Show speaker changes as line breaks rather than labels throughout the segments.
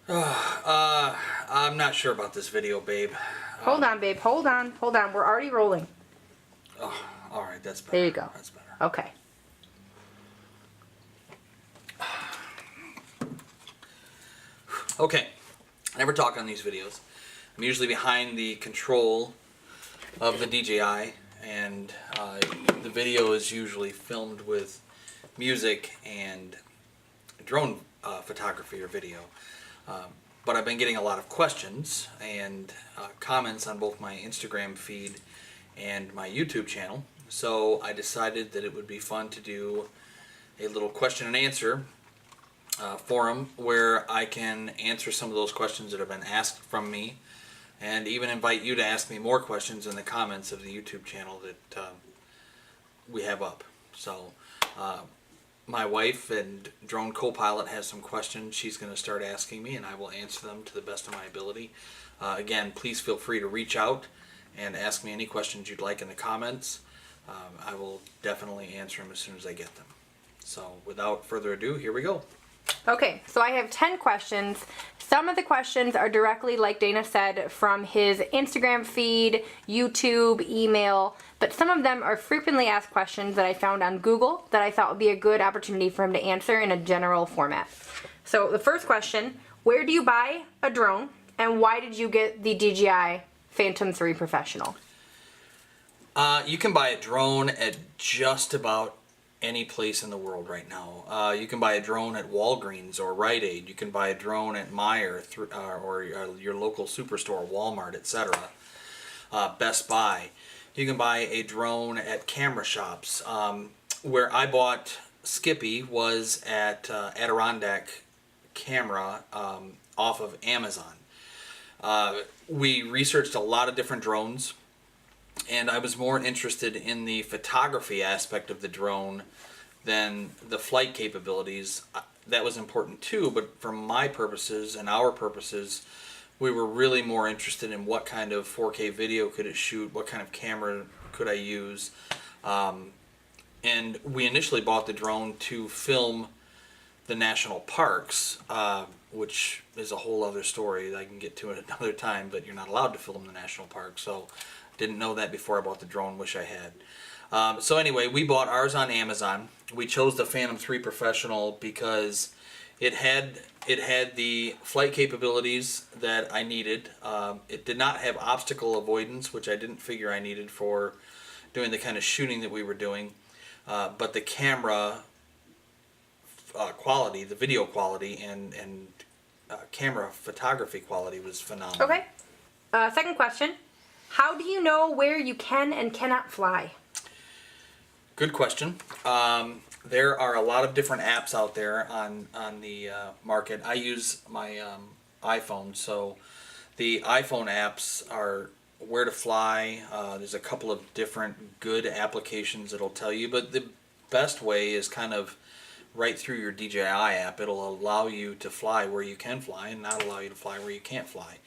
I'm not sure about this video, babe.
Hold on, babe. Hold on. Hold on. We're already rolling.
Oh, all right, that's better.
There you go.
That's better.
Okay.
Okay, I never talk on these videos. I'm usually behind the control of the DJI, and the video is usually filmed with music and drone photography or video. But I've been getting a lot of questions and comments on both my Instagram feed and my YouTube channel. So I decided that it would be fun to do a little question and answer forum where I can answer some of those questions that have been asked from me, and even invite you to ask me more questions in the comments of the YouTube channel that we have up. So my wife and drone co-pilot has some questions she's going to start asking me, and I will answer them to the best of my ability. Again, please feel free to reach out and ask me any questions you'd like in the comments. I will definitely answer them as soon as I get them. So without further ado, here we go.
Okay, so I have 10 questions. Some of the questions are directly, like Dana said, from his Instagram feed, YouTube, email, but some of them are frequently asked questions that I found on Google that I thought would be a good opportunity for him to answer in a general format. So the first question, where do you buy a drone, and why did you get the DJI Phantom 3 Professional?
You can buy a drone at just about any place in the world right now. You can buy a drone at Walgreens or Rite Aid. You can buy a drone at Meijer or your local superstore, Walmart, etc. Best Buy. You can buy a drone at camera shops. Where I bought Skippy was at Adirondack Camera off of Amazon. We researched a lot of different drones, and I was more interested in the photography aspect of the drone than the flight capabilities. That was important too, but for my purposes and our purposes, we were really more interested in what kind of 4K video could it shoot, what kind of camera could I use. And we initially bought the drone to film the national parks, which is a whole other story that I can get to at another time, but you're not allowed to film the national park, so didn't know that before I bought the drone, wish I had. So anyway, we bought ours on Amazon. We chose the Phantom 3 Professional because it had the flight capabilities that I needed. It did not have obstacle avoidance, which I didn't figure I needed for doing the kind of shooting that we were doing. But the camera quality, the video quality, and camera photography quality was phenomenal.
Okay. Second question. How do you know where you can and cannot fly?
Good question. There are a lot of different apps out there on the market. I use my iPhone, so the iPhone apps are where to fly. There's a couple of different good applications that'll tell you, but the best way is kind of right through your DJI app. It'll allow you to fly where you can fly and not allow you to fly where you can't fly.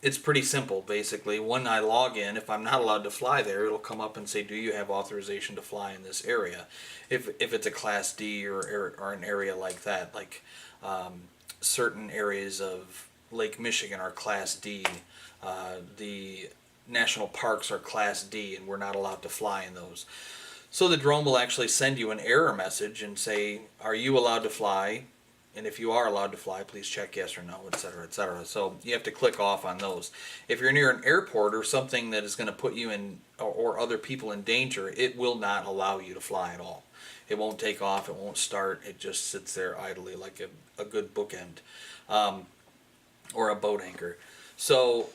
It's pretty simple, basically. When I log in, if I'm not allowed to fly there, it'll come up and say, do you have authorization to fly in this area? If it's a Class D or an area like that, like certain areas of Lake Michigan are Class D. The national parks are Class D, and we're not allowed to fly in those. So the drone will actually send you an error message and say, are you allowed to fly? And if you are allowed to fly, please check yes or no, etc., etc. So you have to click off on those. If you're near an airport or something that is going to put you in or other people in danger, it will not allow you to fly at all. It won't take off. It won't start. It just sits there idly like a good bookend or a boat anchor. So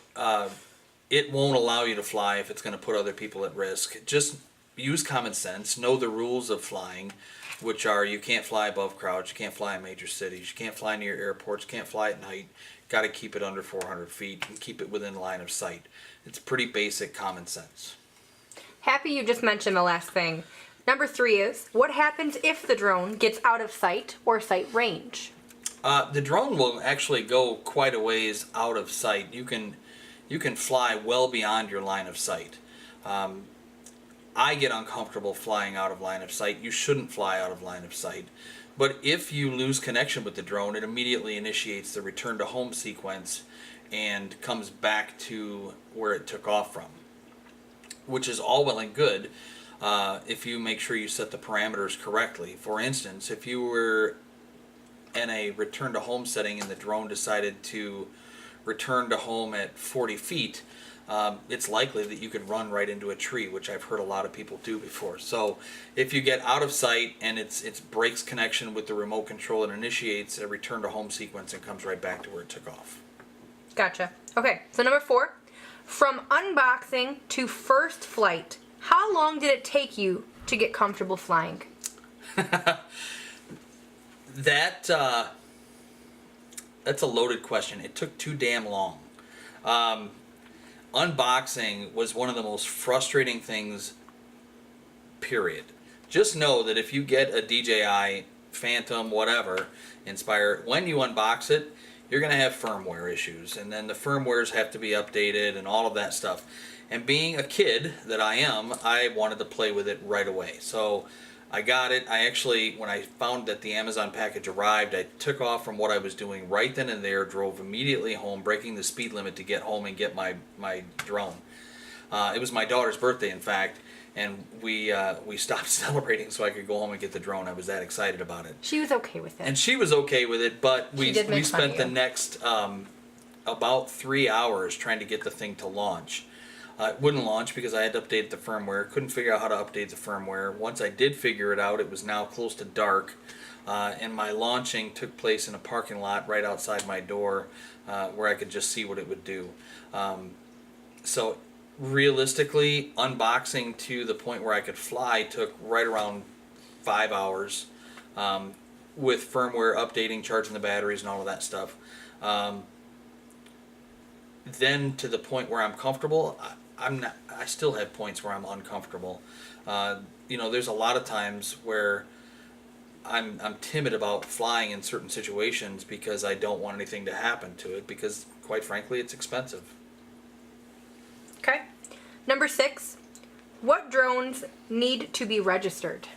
it won't allow you to fly if it's going to put other people at risk. Just use common sense. Know the rules of flying, which are you can't fly above crowds, you can't fly in major cities, you can't fly near airports, you can't fly at night, got to keep it under 400 feet and keep it within line of sight. It's pretty basic common sense.
Happy you just mentioned the last thing. Number 3 is, what happens if the drone gets out of sight or sight range?
The drone will actually go quite a ways out of sight. You can fly well beyond your line of sight. I get uncomfortable flying out of line of sight. You shouldn't fly out of line of sight. But if you lose connection with the drone, it immediately initiates the return to home sequence and comes back to where it took off from, which is all well and good if you make sure you set the parameters correctly. For instance, if you were in a return to home setting and the drone decided to return to home at 40 feet, it's likely that you could run right into a tree, which I've heard a lot of people do before. So if you get out of sight and it breaks connection with the remote control, it initiates a return to home sequence and comes right back to where it took off.
Gotcha. Okay, so number 4, from unboxing to first flight, how long did it take you to get comfortable flying?
That's a loaded question. It took too damn long. Unboxing was one of the most frustrating things, period. Just know that if you get a DJI Phantom, whatever, Inspire, when you unbox it, you're going to have firmware issues, and then the firmwares have to be updated and all of that stuff. And being a kid that I am, I wanted to play with it right away. So I got it. I actually, when I found that the Amazon package arrived, I took off from what I was doing right then and there, drove immediately home, breaking the speed limit to get home and get my drone. It was my daughter's birthday, in fact, and we stopped celebrating so I could go home and get the drone. I was that excited about it.
She was okay with it.
And she was okay with it, but we spent the next about 3 hours trying to get the thing to launch. It wouldn't launch because I had to update the firmware. Couldn't figure out how to update the firmware. Once I did figure it out, it was now close to dark, and my launching took place in a parking lot right outside my door, where I could just see what it would do. So realistically, unboxing to the point where I could fly took right around 5 hours, with firmware updating, charging the batteries, and all of that stuff. Then to the point where I'm comfortable, I still have points where I'm uncomfortable. There's a lot of times where I'm timid about flying in certain situations because I don't want anything to happen to it, because quite frankly it's expensive.
Okay. Number 6, what drones need to be registered?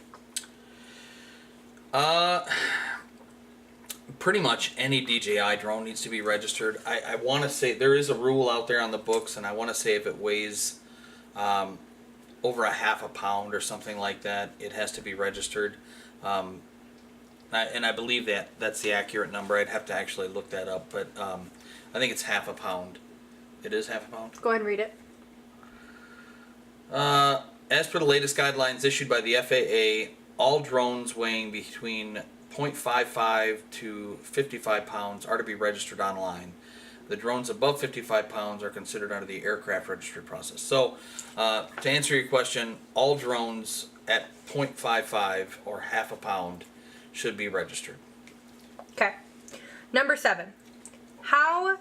Pretty much any DJI drone needs to be registered. I want to say there is a rule out there on the books, and I want to say if it weighs over a half a pound or something like that, it has to be registered. And I believe that's the accurate number. I'd have to actually look that up, but I think it's half a pound. It is half a pound?
Go ahead and read it.
As per the latest guidelines issued by the FAA, all drones weighing between 0.55 to 55 pounds are to be registered online. The drones above 55 pounds are considered under the aircraft registry process. So, to answer your question, all drones at 0.55 or half a pound should be registered.
Okay. Number 7, how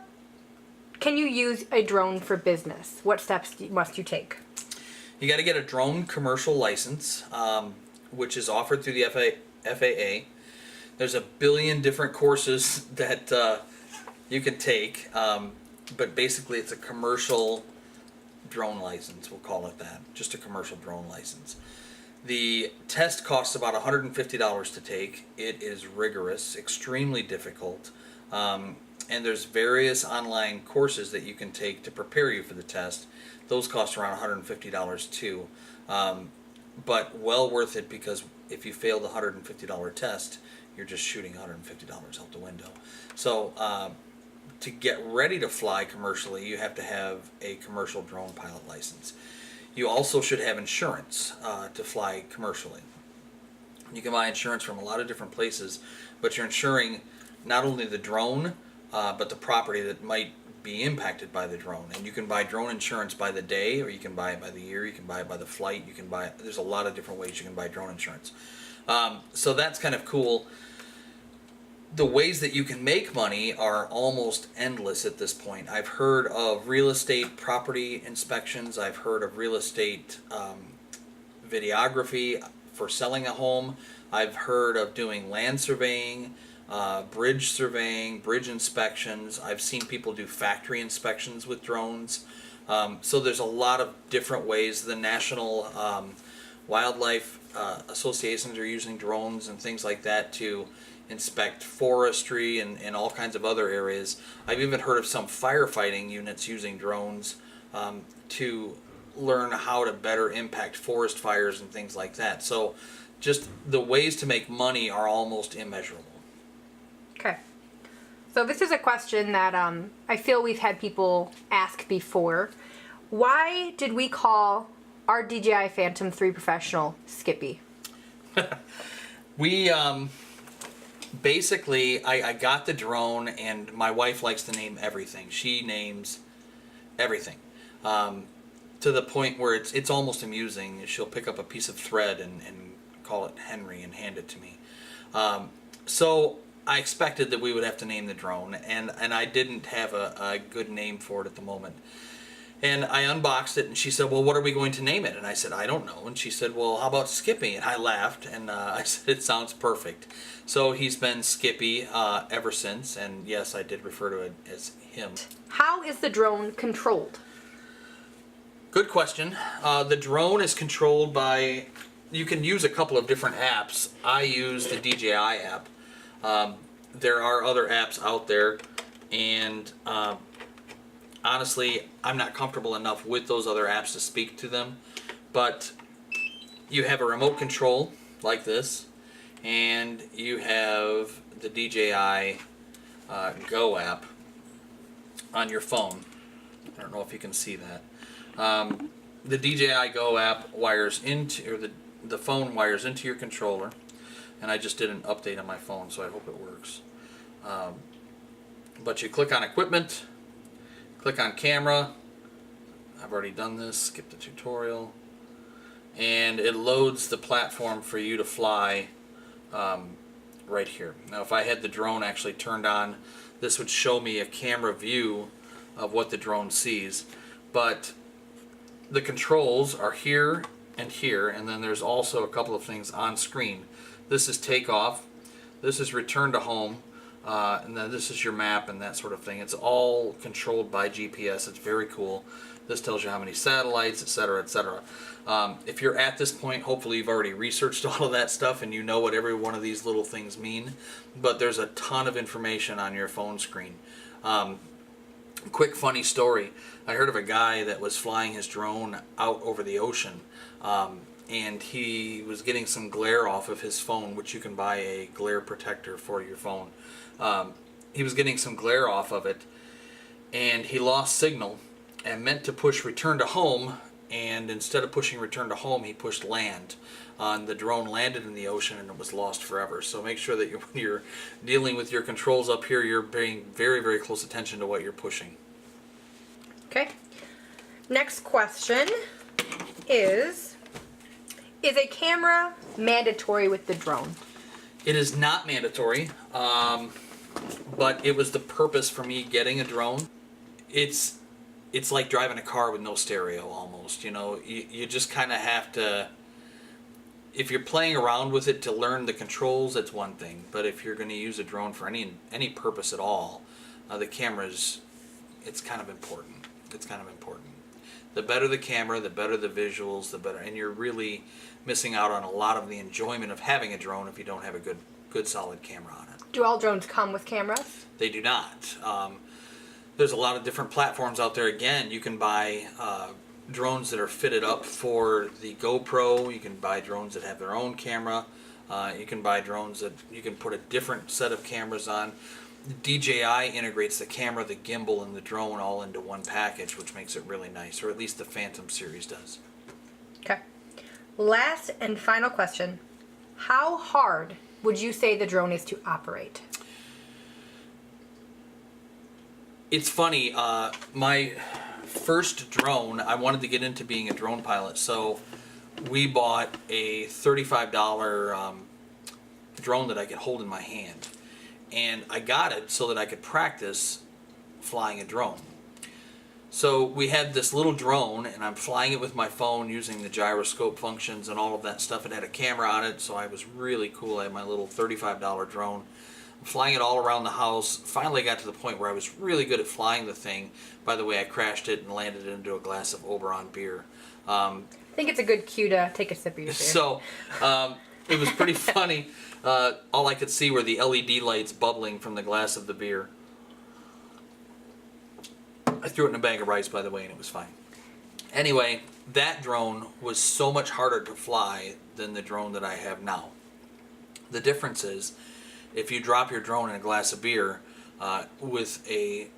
can you use a drone for business? What steps must you take?
You got to get a drone commercial license, which is offered through the FAA. There's a billion different courses that you can take, but basically it's a commercial drone license, we'll call it that, just a commercial drone license. The test costs about $150 to take. It is rigorous, extremely difficult, and there's various online courses that you can take to prepare you for the test. Those cost around $150 too, but well worth it, because if you fail the $150 test, you're just shooting $150 out the window. So to get ready to fly commercially, you have to have a commercial drone pilot license. You also should have insurance to fly commercially. You can buy insurance from a lot of different places, but you're insuring not only the drone, but the property that might be impacted by the drone. And you can buy drone insurance by the day, or you can buy it by the year, you can buy it by the flight, there's a lot of different ways you can buy drone insurance. So that's kind of cool. The ways that you can make money are almost endless at this point. I've heard of real estate property inspections. I've heard of real estate videography for selling a home. I've heard of doing land surveying, bridge surveying, bridge inspections. I've seen people do factory inspections with drones. So there's a lot of different ways. The national wildlife associations are using drones and things like that to inspect forestry and all kinds of other areas. I've even heard of some firefighting units using drones to learn how to better impact forest fires and things like that. So just the ways to make money are almost immeasurable.
Okay. So this is a question that I feel we've had people ask before. Why did we call our DJI Phantom 3 Professional Skippy?
We basically, I got the drone, and my wife likes to name everything. She names everything. To the point where it's almost amusing. She'll pick up a piece of thread and call it Henry and hand it to me. So I expected that we would have to name the drone, and I didn't have a good name for it at the moment. And I unboxed it, and she said, well, what are we going to name it? And I said, I don't know. And she said, well, how about Skippy? And I laughed, and I said, it sounds perfect. So he's been Skippy ever since, and yes, I did refer to it as him.
How is the drone controlled?
Good question. The drone is controlled by, you can use a couple of different apps. I use the DJI app. There are other apps out there, and honestly, I'm not comfortable enough with those other apps to speak to them. But you have a remote control like this, and you have the DJI Go app on your phone. I don't know if you can see that. The DJI Go app wires into, or the phone wires into your controller, and I just did an update on my phone, so I hope it works. But you click on equipment, click on camera. I've already done this, skip the tutorial, and it loads the platform for you to fly right here. Now if I had the drone actually turned on, this would show me a camera view of what the drone sees, but the controls are here, and then there's also a couple of things on screen. This is takeoff, this is return to home, and then this is your map and that sort of thing. It's all controlled by GPS. It's very cool. This tells you how many satellites, etc., etc. If you're at this point, hopefully you've already researched all of that stuff and you know what every one of these little things mean, but there's a ton of information on your phone screen. Quick funny story. I heard of a guy that was flying his drone out over the ocean, and he was getting some glare off of his phone, which you can buy a glare protector for your phone. He was getting some glare off of it, and he lost signal and meant to push return to home, and instead of pushing return to home, he pushed land. The drone landed in the ocean and it was lost forever. So make sure that when you're dealing with your controls up here, you're paying very, very close attention to what you're pushing.
Okay. Next question is a camera mandatory with the drone?
It is not mandatory, but it was the purpose for me getting a drone. It's like driving a car with no stereo almost. You know, you just kind of have to. If you're playing around with it to learn the controls, that's one thing. But if you're going to use a drone for any purpose at all, the camera's, it's kind of important. It's kind of important. The better the camera, the better the visuals, the better. And you're really missing out on a lot of the enjoyment of having a drone if you don't have a good solid camera on it.
Do all drones come with cameras?
They do not. There's a lot of different platforms out there. Again, you can buy drones that are fitted up for the GoPro. You can buy drones that have their own camera. You can buy drones that you can put a different set of cameras on. DJI integrates the camera, the gimbal, and the drone all into one package, which makes it really nice, or at least the Phantom series does.
Okay. Last and final question. How hard would you say the drone is to operate?
It's funny, my first drone, I wanted to get into being a drone pilot, so we bought a $35 drone that I could hold in my hand. And I got it so that I could practice flying a drone. So we had this little drone, and I'm flying it with my phone using the gyroscope functions and all of that stuff. It had a camera on it, so I was really cool. I had my little $35 drone. flying it all around the house. Finally got to the point where I was really good at flying the thing. By the way, I crashed it and landed it into a glass of Oberon beer.
I think it's a good cue to take a sip of your beer.
So it was pretty funny. All I could see were the LED lights bubbling from the glass of the beer. I threw it in a bag of rice, by the way, and it was fine. Anyway, that drone was so much harder to fly than the drone that I have now. The difference is, if you drop your drone in a glass of beer, with a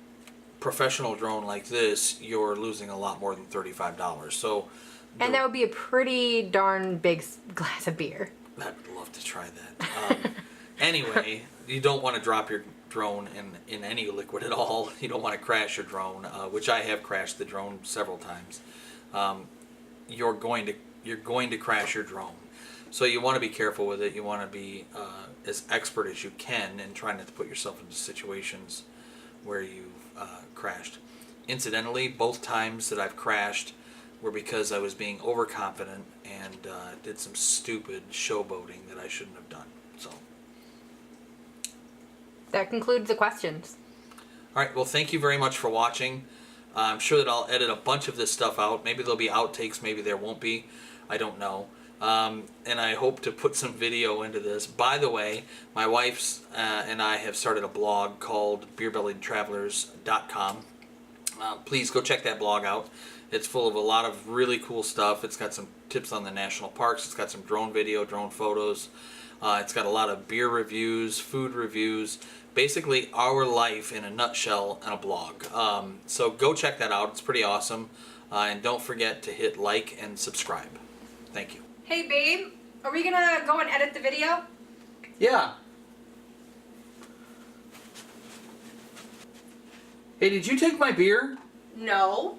professional drone like this, you're losing a lot more than $35. So,
and that would be a pretty darn big glass of beer.
I'd love to try that. Anyway, you don't want to drop your drone in any liquid at all. You don't want to crash your drone, which I have crashed the drone several times. You're going to crash your drone. So you want to be careful with it. You want to be as expert as you can and try not to put yourself into situations where you've crashed. Incidentally, both times that I've crashed were because I was being overconfident and did some stupid showboating that I shouldn't have done. So.
That concludes the questions.
All right. Well, thank you very much for watching. I'm sure that I'll edit a bunch of this stuff out. Maybe there'll be outtakes. Maybe there won't be. I don't know. And I hope to put some video into this. By the way, my wife's and I have started a blog called beerbelliedtravelers.com. Please go check that blog out. It's full of a lot of really cool stuff. It's got some tips on the national parks. It's got some drone video, drone photos. It's got a lot of beer reviews, food reviews, basically our life in a nutshell and a blog. So go check that out. It's pretty awesome. And don't forget to hit like and subscribe. Thank you.
Hey babe, are we gonna go and edit the video?
Yeah. Hey, did you take my beer?
No.